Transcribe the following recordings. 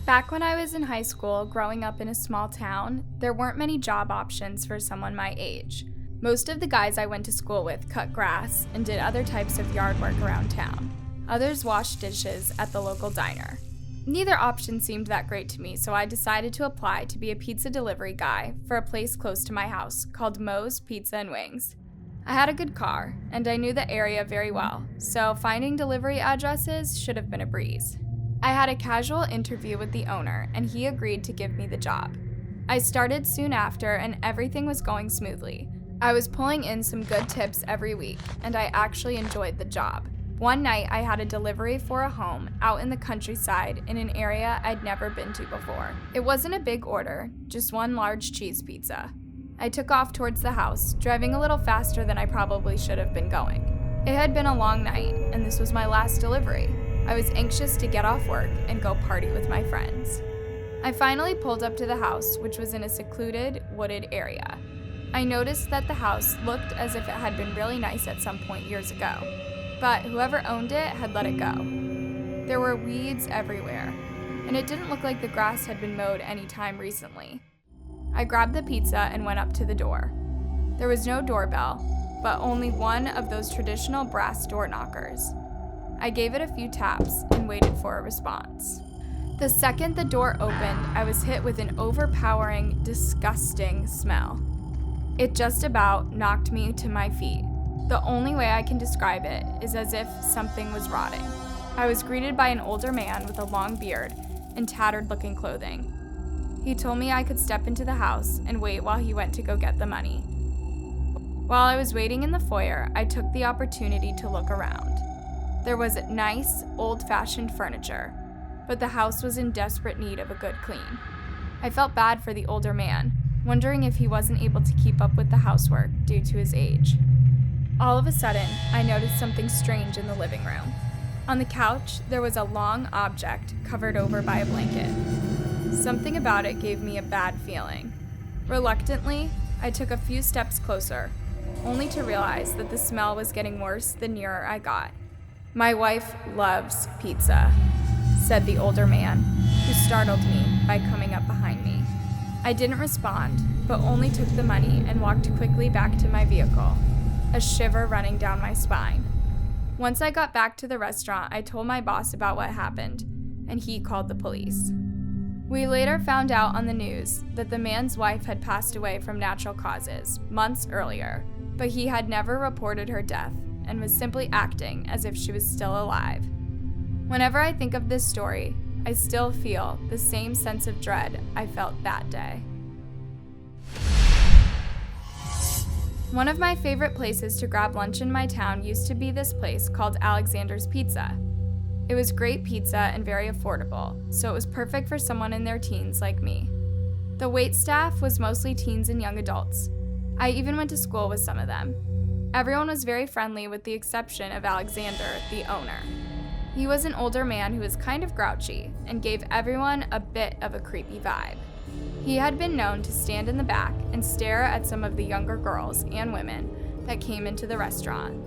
Back when I was in high school, growing up in a small town, there weren't many job options for someone my age. Most of the guys I went to school with cut grass and did other types of yard work around town. Others washed dishes at the local diner. Neither option seemed that great to me, so I decided to apply to be a pizza delivery guy for a place close to my house called Moe's Pizza and Wings. I had a good car, and I knew the area very well, so finding delivery addresses should have been a breeze. I had a casual interview with the owner, and he agreed to give me the job. I started soon after, and everything was going smoothly. I was pulling in some good tips every week, and I actually enjoyed the job. One night, I had a delivery for a home out in the countryside in an area I'd never been to before. It wasn't a big order, just one large cheese pizza. I took off towards the house, driving a little faster than I probably should have been going. It had been a long night, and this was my last delivery. I was anxious to get off work and go party with my friends. I finally pulled up to the house, which was in a secluded, wooded area. I noticed that the house looked as if it had been really nice at some point years ago, but whoever owned it had let it go. There were weeds everywhere, and it didn't look like the grass had been mowed any time recently. I grabbed the pizza and went up to the door. There was no doorbell, but only one of those traditional brass door knockers. I gave it a few taps and waited for a response. The second the door opened, I was hit with an overpowering, disgusting smell. It just about knocked me to my feet. The only way I can describe it is as if something was rotting. I was greeted by an older man with a long beard and tattered-looking clothing. He told me I could step into the house and wait while he went to go get the money. While I was waiting in the foyer, I took the opportunity to look around. There was nice, old-fashioned furniture, but the house was in desperate need of a good clean. I felt bad for the older man, wondering if he wasn't able to keep up with the housework due to his age. All of a sudden, I noticed something strange in the living room. On the couch, there was a long object covered over by a blanket. Something about it gave me a bad feeling. Reluctantly, I took a few steps closer, only to realize that the smell was getting worse the nearer I got. "My wife loves pizza," said the older man, who startled me by coming up behind me. I didn't respond, but only took the money and walked quickly back to my vehicle, a shiver running down my spine. Once I got back to the restaurant, I told my boss about what happened, and he called the police. We later found out on the news that the man's wife had passed away from natural causes months earlier, but he had never reported her death and was simply acting as if she was still alive. Whenever I think of this story, I still feel the same sense of dread I felt that day. One of my favorite places to grab lunch in my town used to be this place called Alexander's Pizza. It was great pizza and very affordable, so it was perfect for someone in their teens like me. The wait staff was mostly teens and young adults. I even went to school with some of them. Everyone was very friendly with the exception of Alexander, the owner. He was an older man who was kind of grouchy and gave everyone a bit of a creepy vibe. He had been known to stand in the back and stare at some of the younger girls and women that came into the restaurant.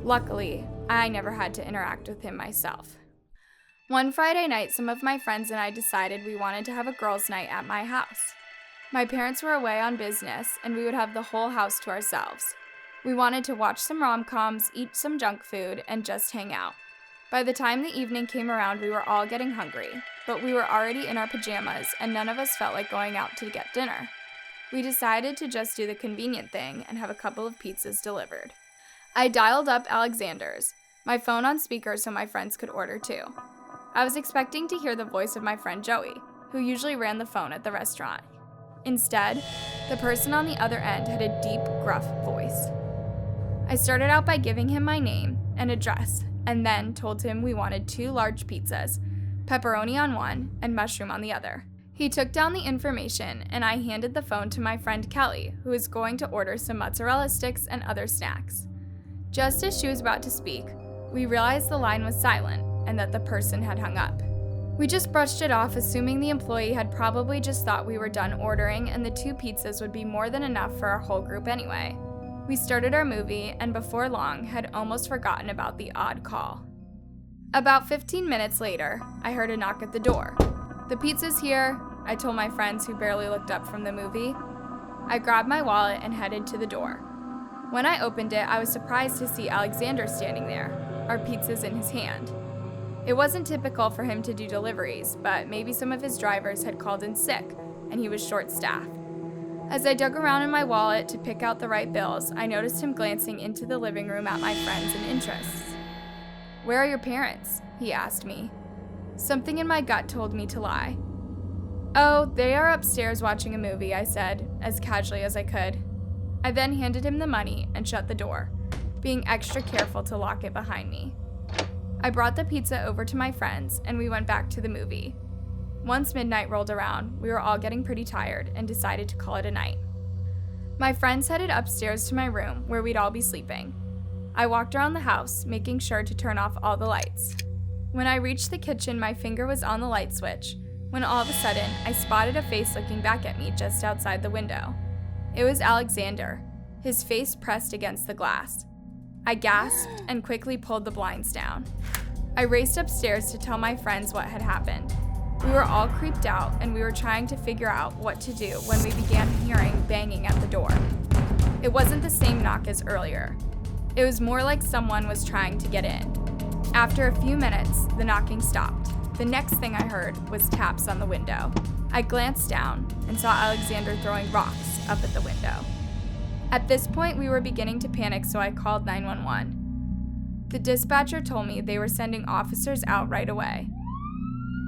Luckily, I never had to interact with him myself. One Friday night, some of my friends and I decided we wanted to have a girls' night at my house. My parents were away on business, and we would have the whole house to ourselves. We wanted to watch some rom-coms, eat some junk food, and just hang out. By the time the evening came around, we were all getting hungry, but we were already in our pajamas, and none of us felt like going out to get dinner. We decided to just do the convenient thing and have a couple of pizzas delivered. I dialed up Alexander's, my phone on speaker so my friends could order too. I was expecting to hear the voice of my friend Joey, who usually ran the phone at the restaurant. Instead, the person on the other end had a deep, gruff voice. I started out by giving him my name and address, and then told him we wanted 2 large pizzas, pepperoni on one and mushroom on the other. He took down the information, and I handed the phone to my friend Kelly, who was going to order some mozzarella sticks and other snacks. Just as she was about to speak, we realized the line was silent and that the person had hung up. We just brushed it off, assuming the employee had probably just thought we were done ordering and the 2 pizzas would be more than enough for our whole group anyway. We started our movie, and before long had almost forgotten about the odd call. About 15 minutes later, I heard a knock at the door. "The pizza's here," I told my friends who barely looked up from the movie. I grabbed my wallet and headed to the door. When I opened it, I was surprised to see Alexander standing there, our pizzas in his hand. It wasn't typical for him to do deliveries, but maybe some of his drivers had called in sick and he was short-staffed. As I dug around in my wallet to pick out the right bills, I noticed him glancing into the living room at my friends and interests. "Where are your parents?" he asked me. Something in my gut told me to lie. "Oh, they are upstairs watching a movie," I said, as casually as I could. I then handed him the money and shut the door, being extra careful to lock it behind me. I brought the pizza over to my friends and we went back to the movie. Once midnight rolled around, we were all getting pretty tired and decided to call it a night. My friends headed upstairs to my room where we'd all be sleeping. I walked around the house, making sure to turn off all the lights. When I reached the kitchen, my finger was on the light switch, when all of a sudden, I spotted a face looking back at me just outside the window. It was Alexander, his face pressed against the glass. I gasped and quickly pulled the blinds down. I raced upstairs to tell my friends what had happened. We were all creeped out and we were trying to figure out what to do when we began hearing banging at the door. It wasn't the same knock as earlier. It was more like someone was trying to get in. After a few minutes, the knocking stopped. The next thing I heard was taps on the window. I glanced down and saw Alexander throwing rocks up at the window. At this point, we were beginning to panic, so I called 911. The dispatcher told me they were sending officers out right away.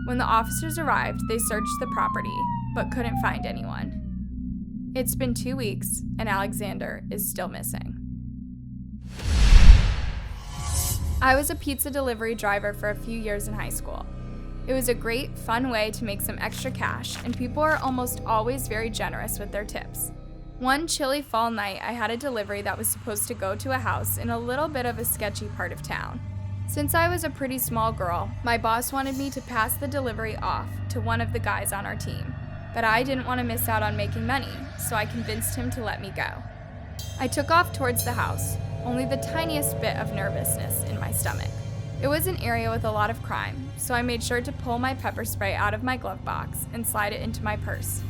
When the officers arrived, they searched the property, but couldn't find anyone. It's been 2 weeks, and Alexander is still missing. I was a pizza delivery driver for a few years in high school. It was a great, fun way to make some extra cash, and people are almost always very generous with their tips. One chilly fall night, I had a delivery that was supposed to go to a house in a little bit of a sketchy part of town. Since I was a pretty small girl, my boss wanted me to pass the delivery off to one of the guys on our team, but I didn't want to miss out on making money, so I convinced him to let me go. I took off towards the house, only the tiniest bit of nervousness in my stomach. It was an area with a lot of crime, so I made sure to pull my pepper spray out of my glove box and slide it into my purse.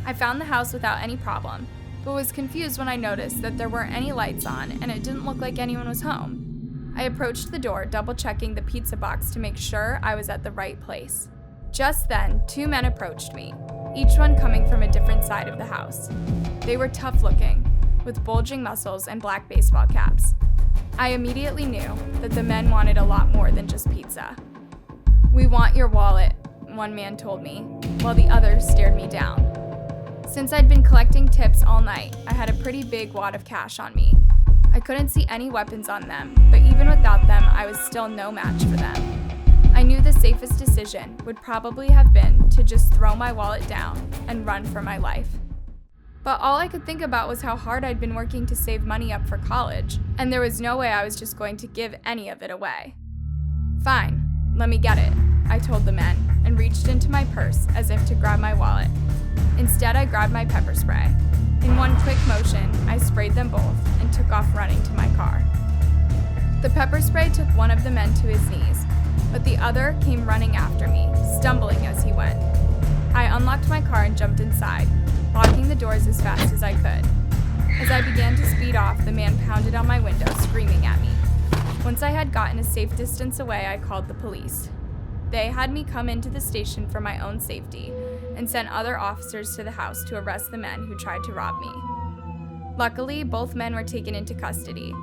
I found the house without any problem, but was confused when I noticed that there weren't any lights on and it didn't look like anyone was home. I approached the door, double-checking the pizza box to make sure I was at the right place. Just then, 2 men approached me, each one coming from a different side of the house. They were tough-looking, with bulging muscles and black baseball caps. I immediately knew that the men wanted a lot more than just pizza. "We want your wallet," one man told me, while the other stared me down. Since I'd been collecting tips all night, I had a pretty big wad of cash on me. I couldn't see any weapons on them, but even without them, I was still no match for them. I knew the safest decision would probably have been to just throw my wallet down and run for my life. But all I could think about was how hard I'd been working to save money up for college, and there was no way I was just going to give any of it away. "Fine, let me get it," I told the men, and reached into my purse as if to grab my wallet. Instead, I grabbed my pepper spray. In one quick motion, I sprayed them both and took off running to my car. The pepper spray took one of the men to his knees, but the other came running after me, stumbling as he went. I unlocked my car and jumped inside, locking the doors as fast as I could. As I began to speed off, the man pounded on my window, screaming at me. Once I had gotten a safe distance away, I called the police. They had me come into the station for my own safety and sent other officers to the house to arrest the men who tried to rob me. Luckily, both men were taken into custody.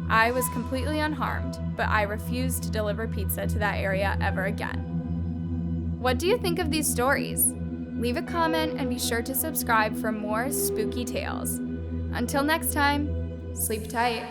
I was completely unharmed, but I refused to deliver pizza to that area ever again. What do you think of these stories? Leave a comment and be sure to subscribe for more spooky tales. Until next time, sleep tight.